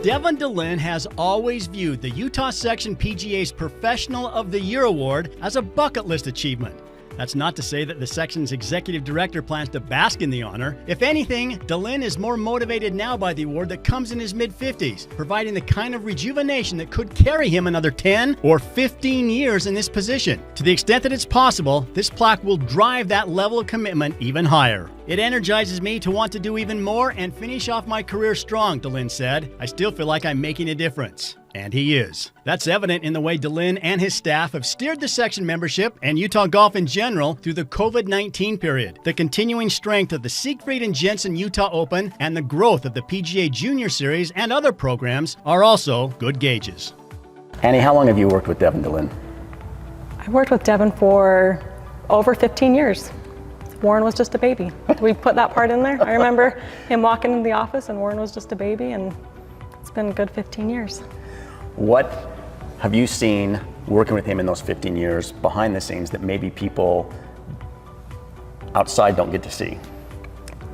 Devin DeLynn has always viewed the Utah Section PGA's Professional of the Year award as a bucket list achievement. That's not to say that the section's executive director plans to bask in the honor. If anything, DeLynn is more motivated now by the award that comes in his mid-50s, providing the kind of rejuvenation that could carry him another 10 or 15 years in this position. To the extent that it's possible, this plaque will drive that level of commitment even higher. It energizes me to want to do even more and finish off my career strong, DeLynn said. I still feel like I'm making a difference. And he is. That's evident in the way DeLynn and his staff have steered the section membership and Utah golf in general through the COVID-19 period. The continuing strength of the Siegfried and Jensen Utah Open and the growth of the PGA Junior Series and other programs are also good gauges. Annie, how long have you worked with Devin DeLynn? I worked with Devin for over 15 years. Warren was just a baby. Did we put that part in there? I remember him walking into the office and Warren was just a baby, and it's been a good 15 years. What have you seen working with him in those 15 years behind the scenes that maybe people outside don't get to see?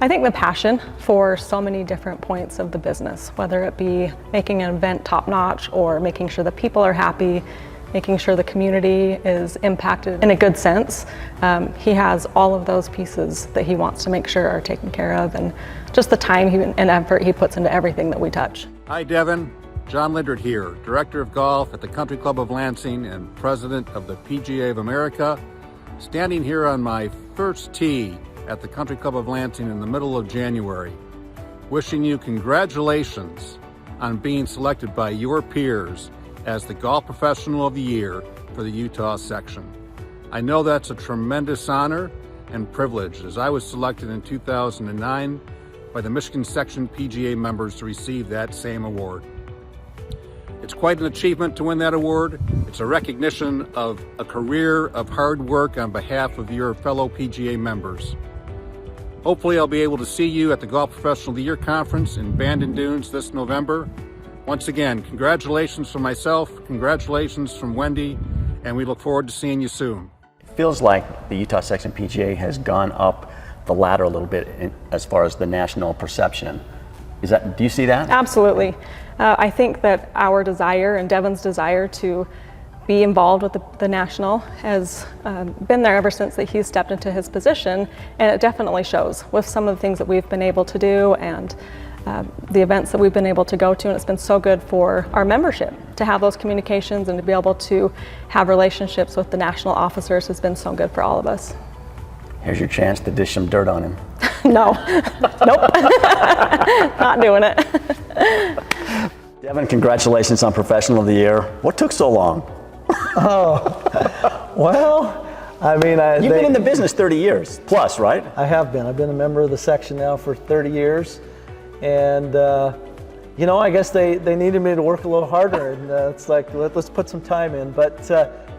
I think the passion for so many different points of the business, whether it be making an event top-notch or making sure the people are happy, making sure the community is impacted in a good sense. He has all of those pieces that he wants to make sure are taken care of, and just the time and effort he puts into everything that we touch. Hi, Devin. John Lindert here, Director of Golf at the Country Club of Lansing and President of the PGA of America, standing here on my first tee at the Country Club of Lansing in the middle of January, wishing you congratulations on being selected by your peers as the Golf Professional of the Year for the Utah section. I know that's a tremendous honor and privilege, as I was selected in 2009 by the Michigan Section PGA members to receive that same award. It's quite an achievement to win that award. It's a recognition of a career of hard work on behalf of your fellow PGA members. Hopefully I'll be able to see you at the Golf Professional of the Year Conference in Bandon Dunes this November. Once again, congratulations from myself, congratulations from Wendy, and we look forward to seeing you soon. It feels like the Utah Section PGA has gone up the ladder a little bit as far as the national perception. Do you see that? Absolutely. I think that our desire and Devin's desire to be involved with the National has been there ever since that he's stepped into his position, and it definitely shows with some of the things that we've been able to do and the events that we've been able to go to, and it's been so good for our membership to have those communications and to be able to have relationships with the national officers has been so good for all of us. Here's your chance to dish some dirt on him. No, nope, not doing it. Devin, congratulations on Professional of the Year. What took so long? Well, I mean, you've been in the business 30 years plus, right? I have been. I've been a member of the section now for 30 years. And, you know, I guess they needed me to work a little harder. And it's like, let's put some time in. But,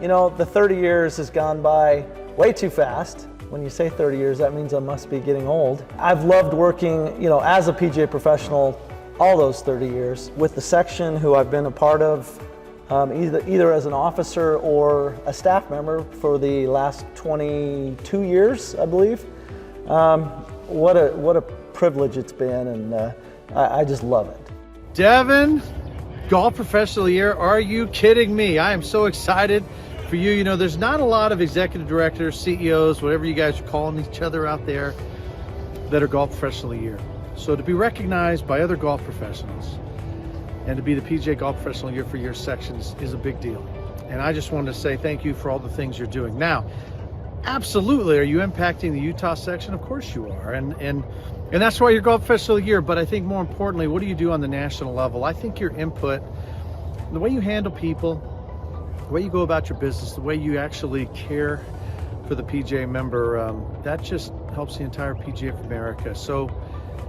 you know, the 30 years has gone by way too fast. When you say 30 years, that means I must be getting old. I've loved working, you know, as a PGA professional all those 30 years with the section, who I've been a part of either as an officer or a staff member for the last 22 years, I believe. What a privilege it's been, and I just love it. Devin, Golf Professional of the Year, are you kidding me? I am so excited for you. You know, there's not a lot of executive directors, CEOs, whatever you guys are calling each other out there, that are Golf Professional of the Year. So to be recognized by other golf professionals and to be the PGA Golf Professional of the Year for your sections is a big deal. And I just wanted to say thank you for all the things you're doing. Now, absolutely, are you impacting the Utah section? Of course you are. And that's why you're Golf Professional of the Year. But I think more importantly, what do you do on the national level? I think your input, the way you handle people, the way you go about your business, the way you actually care for the PGA member, that just helps the entire PGA of America. So,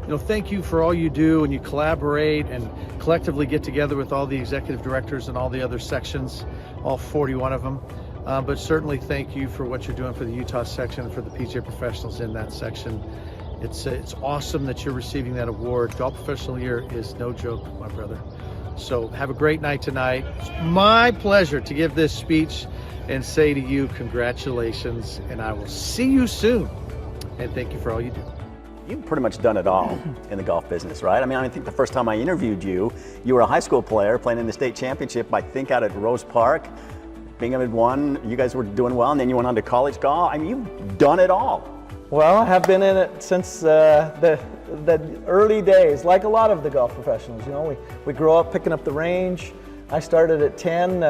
you know, thank you for all you do, and you collaborate and collectively get together with all the executive directors and all the other sections, all 41 of them. But certainly thank you for what you're doing for the Utah section and for the PGA professionals in that section. It's awesome that you're receiving that award. Golf Professional of the Year is no joke, my brother. So have a great night tonight. It's my pleasure to give this speech and say to you, congratulations, and I will see you soon. And thank you for all you do. you've pretty much done it all in the golf business, right? I mean, I think the first time I interviewed you, you were a high school player playing in the state championship, I think out at Rose Park. Bingham had won, you guys were doing well, and then you went on to college golf. I mean, you've done it all. Well, I have been in it since the early days, like a lot of the golf professionals. You know, we grow up picking up the range. I started at 10,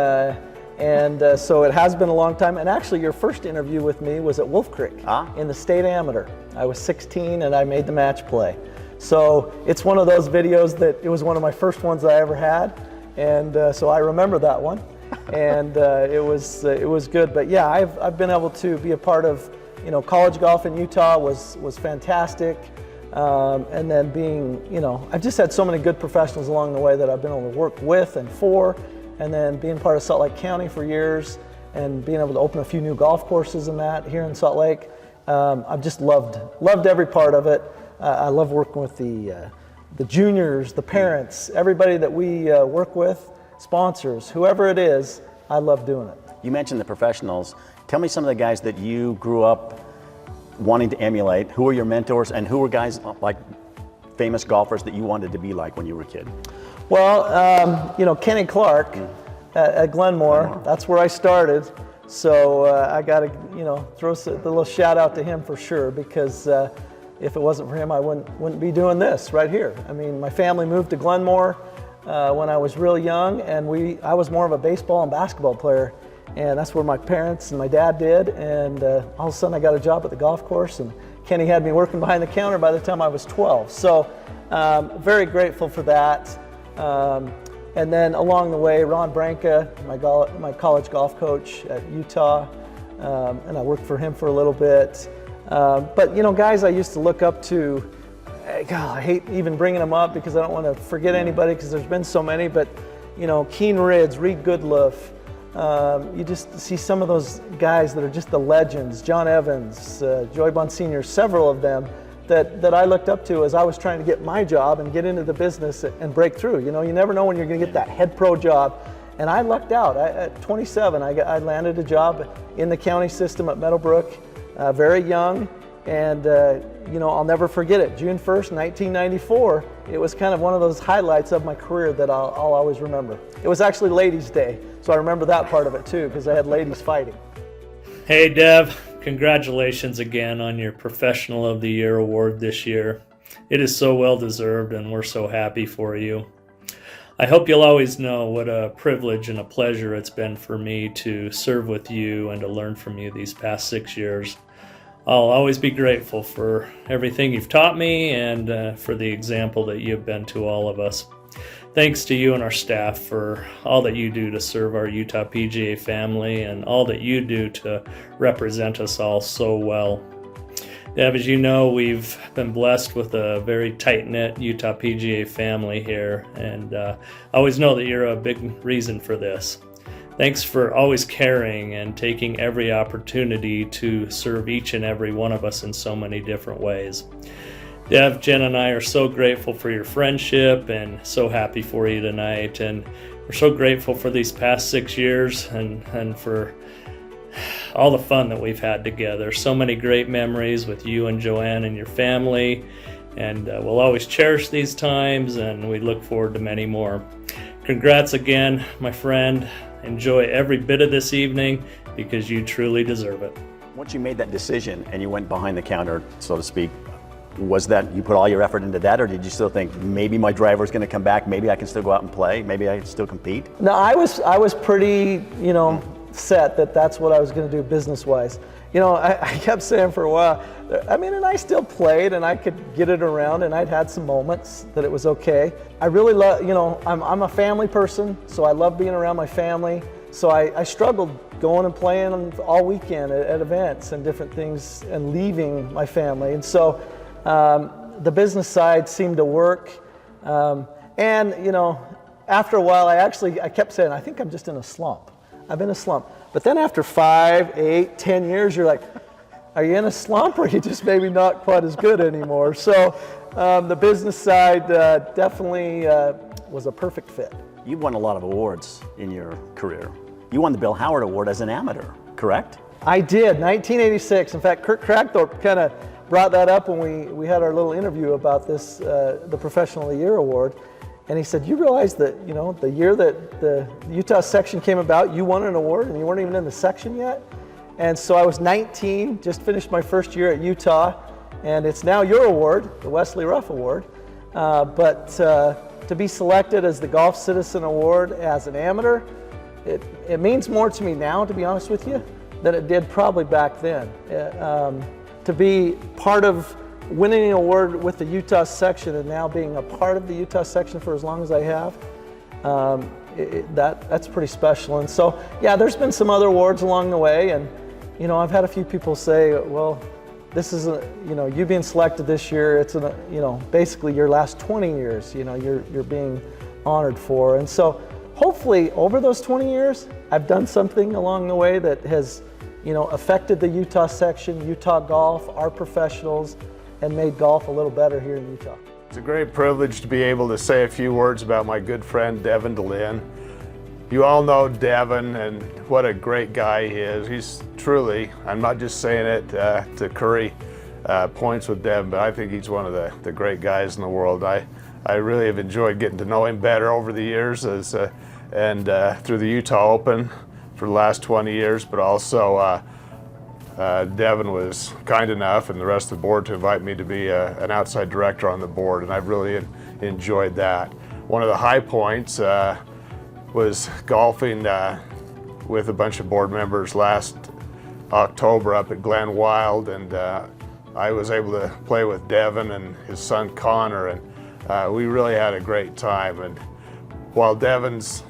and so it has been a long time. And actually, your first interview with me was at Wolf Creek in the state amateur. I was 16 and I made the match play. So it's one of those videos that it was one of my first ones I ever had, and so I remember that one. And it was good. But yeah, I've been able to be a part of, you know, college golf in Utah was fantastic. And then being, you know, I've just had so many good professionals along the way that I've been able to work with and for, and then being part of Salt Lake County for years and being able to open a few new golf courses and that here in Salt Lake. I've just loved every part of it. I love working with the juniors, the parents, everybody that we work with, sponsors, whoever it is, I love doing it. You mentioned the professionals. Tell me some of the guys that you grew up wanting to emulate. Who were your mentors, and who were guys like famous golfers that you wanted to be like when you were a kid? Well, you know, Kenny Clark at Glenmore, that's where I started. So I got to, you know, throw the little shout out to him for sure, because if it wasn't for him, I wouldn't be doing this right here. I mean, my family moved to Glenmore when I was real young, and I was more of a baseball and basketball player, and that's where my parents and my dad did, and all of a sudden I got a job at the golf course, and Kenny had me working behind the counter by the time I was 12. So very grateful for that. And then along the way, Ron Branca, my college golf coach at Utah, and I worked for him for a little bit. But you know, guys I used to look up to, God, I hate even bringing them up because I don't want to forget anybody because there's been so many, but you know, Keen Ridds, Reed Goodluff, you just see some of those guys that are just the legends, John Evans, Joy Bonsignor, several of them that I looked up to as I was trying to get my job and get into the business and break through. You know, you never know when you're going to get that head pro job. And I lucked out. At 27, I landed a job in the county system at Meadowbrook, very young. And, you know, I'll never forget it. June 1st, 1994, it was kind of one of those highlights of my career that I'll always remember. It was actually Ladies' Day, so I remember that part of it too, because I had ladies fighting. Hey, Dev. Congratulations again on your Professional of the Year award this year. It is so well deserved, and we're so happy for you. I hope you'll always know what a privilege and a pleasure it's been for me to serve with you and to learn from you these past 6 years. I'll always be grateful for everything you've taught me and for the example that you've been to all of us. Thanks to you and our staff for all that you do to serve our Utah PGA family and all that you do to represent us all so well. Deb, as you know, we've been blessed with a very tight-knit Utah PGA family here, and I always know that you're a big reason for this. Thanks for always caring and taking every opportunity to serve each and every one of us in so many different ways. Dev, Jen, and I are so grateful for your friendship and so happy for you tonight. And we're so grateful for these past 6 years and for all the fun that we've had together. So many great memories with you and Joanne and your family. And we'll always cherish these times, and we look forward to many more. Congrats again, my friend. Enjoy every bit of this evening because you truly deserve it. Once you made that decision and you went behind the counter, so to speak, was that you put all your effort into that, or did you still think maybe my driver's going to come back, maybe I can still go out and play, maybe I can still compete? No, I was pretty, you know, set that that's what I was going to do business-wise. You know, I kept saying for a while, I mean, and I still played and I could get it around and I'd had some moments that it was okay. I really love, you know, I'm a family person, so I love being around my family. So I struggled going and playing all weekend at events and different things and leaving my family. And so the business side seemed to work. And, you know, after a while, I kept saying, I think I'm just in a slump. I've been in a slump. But then after 5, 8, 10 years, you're like, are you in a slump, or are you just maybe not quite as good anymore? So the business side definitely was a perfect fit. You've won a lot of awards in your career. You won the Bill Howard Award as an amateur, correct? I did, 1986. In fact, Kurt Cragthorpe kind of brought that up when we had our little interview about this, the Professional of the Year award. And he said, you realize that, you know, the year that the Utah section came about, you won an award and you weren't even in the section yet? And so I was 19, just finished my first year at Utah, and it's now your award, the Wesley Ruff Award. But to be selected as the Golf Citizen Award as an amateur, it means more to me now, to be honest with you, than it did probably back then. To be part of winning an award with the Utah section and now being a part of the Utah section for as long as I have, that's pretty special. And so, yeah, there's been some other awards along the way, and you know, I've had a few people say, well, this is you being selected this year, it's basically your last 20 years, you're being honored for. And so hopefully over those 20 years, I've done something along the way that has, affected the Utah section, Utah golf, our professionals, and made golf a little better here in Utah. It's a great privilege to be able to say a few words about my good friend Devin DeLynn. You all know Devin and what a great guy he is. He's truly, I'm not just saying it to curry points with Devin, but I think he's one of the great guys in the world. I really have enjoyed getting to know him better over the years and through the Utah Open for the last 20 years, but also Devin was kind enough and the rest of the board to invite me to be an outside director on the board, and I've really enjoyed that. One of the high points was golfing with a bunch of board members last October up at Glen Wild, and I was able to play with Devin and his son Connor, and we really had a great time. And while Devin's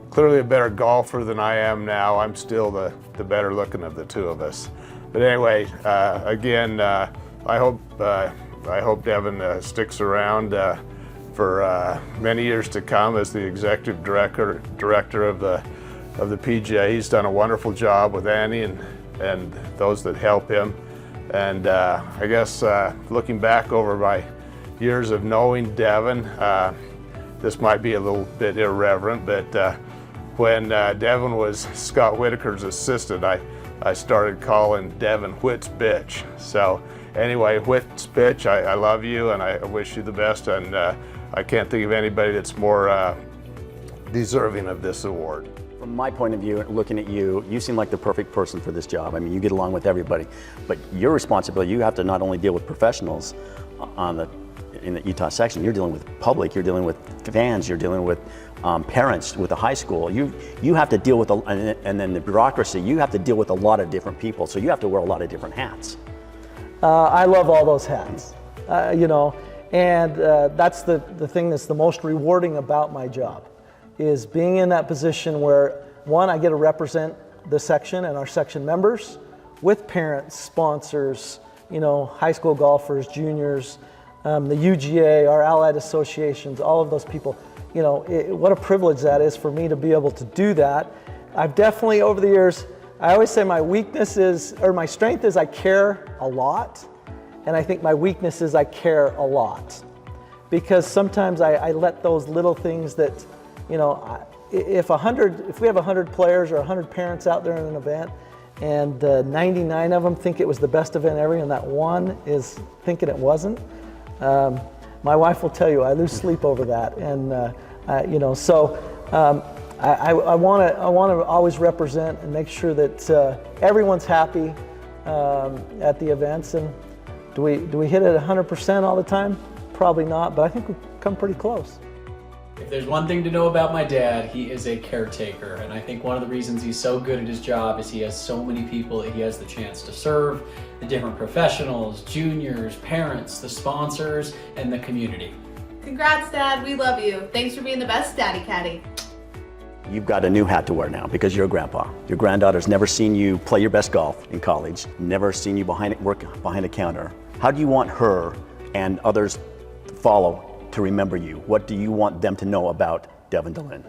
clearly a better golfer than I am now, I'm still the better looking of the two of us. But anyway, again, I hope Devin sticks around for many years to come as the executive director of the PGA. He's done a wonderful job with Annie and those that help him. And I guess looking back over my years of knowing Devin, this might be a little bit irreverent, but when Devin was Scott Whitaker's assistant, I started calling Devin Whit's bitch. So anyway, Whit's bitch, I love you and I wish you the best, and I can't think of anybody that's more deserving of this award. From my point of view, looking at you, you seem like the perfect person for this job. I mean, you get along with everybody, but your responsibility, you have to not only deal with professionals in the Utah section, you're dealing with public, you're dealing with fans, you're dealing with parents, with the high school. You have to deal with, and then the bureaucracy, you have to deal with a lot of different people, so you have to wear a lot of different hats. I love all those hats, and that's the thing that's the most rewarding about my job, is being in that position where, one, I get to represent the section and our section members with parents, sponsors, high school golfers, juniors, the UGA, our allied associations, all of those people. What a privilege that is for me to be able to do that. I've definitely, over the years, I always say my my strength is I care a lot, and I think my weakness is I care a lot. Because sometimes I let those little things that, if we have 100 players or 100 parents out there in an event, and 99 of them think it was the best event ever, and that one is thinking it wasn't, my wife will tell you I lose sleep over that, and so I want to always represent and make sure that everyone's happy at the events. And do we hit it 100% all the time? Probably not, but I think we've come pretty close. If there's one thing to know about my dad, he is a caretaker, and I think one of the reasons he's so good at his job is he has so many people that he has the chance to serve, the different professionals, juniors, parents, the sponsors, and the community. Congrats, Dad. We love you. Thanks for being the best daddy caddy. You've got a new hat to wear now because you're a grandpa. Your granddaughter's never seen you play your best golf in college, never seen you work behind a counter. How do you want her and others to follow to remember you? What do you want them to know about Devin DeLynn?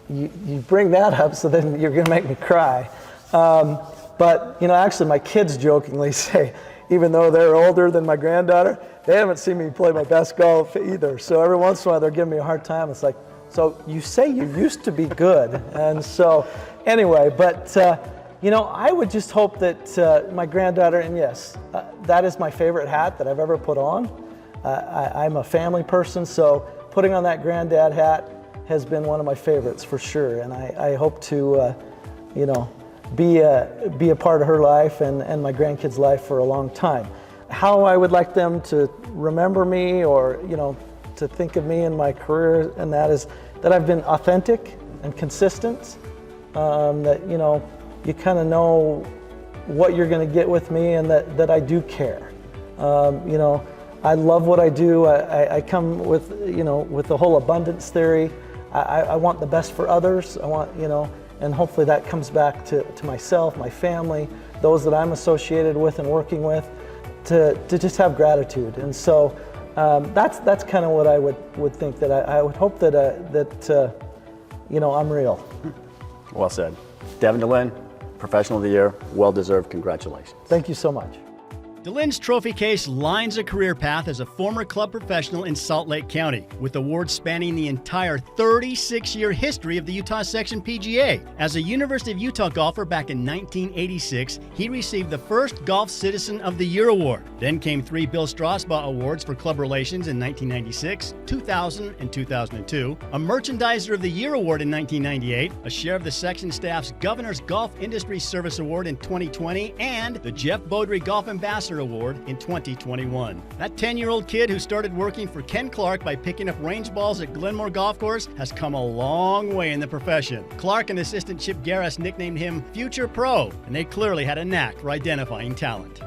You bring that up, so then you're gonna make me cry. But actually my kids jokingly say, even though they're older than my granddaughter, they haven't seen me play my best golf either. So every once in a while they're giving me a hard time. It's like, so you say you used to be good. And so anyway, but I would just hope that my granddaughter, and yes, that is my favorite hat that I've ever put on. I'm a family person, so putting on that granddad hat has been one of my favorites for sure. And I hope to, be a part of her life and my grandkids' life for a long time. How I would like them to remember me, or to think of me in my career, and that is that I've been authentic and consistent. That you kind of know what you're going to get with me, and that I do care. I love what I do. I come with with the whole abundance theory. I want the best for others. I want and hopefully that comes back to myself, my family, those that I'm associated with and working with, to just have gratitude. And so that's kind of what I would think, that I would hope that I'm real. Well said. Devin DeLynn, Professional of the Year, well-deserved. Congratulations. Thank you so much. DeLynn's trophy case lines a career path as a former club professional in Salt Lake County, with awards spanning the entire 36-year history of the Utah Section PGA. As a University of Utah golfer back in 1986, he received the first Golf Citizen of the Year award. Then came 3 Bill Strasbaugh Awards for club relations in 1996, 2000, and 2002, a Merchandiser of the Year award in 1998, a share of the section staff's Governor's Golf Industry Service Award in 2020, and the Jeff Beaudry Golf Ambassador Award in 2021. That 10-year-old kid who started working for Ken Clark by picking up range balls at Glenmore Golf Course has come a long way in the profession. Clark and assistant Chip Garris nicknamed him Future Pro, and they clearly had a knack for identifying talent.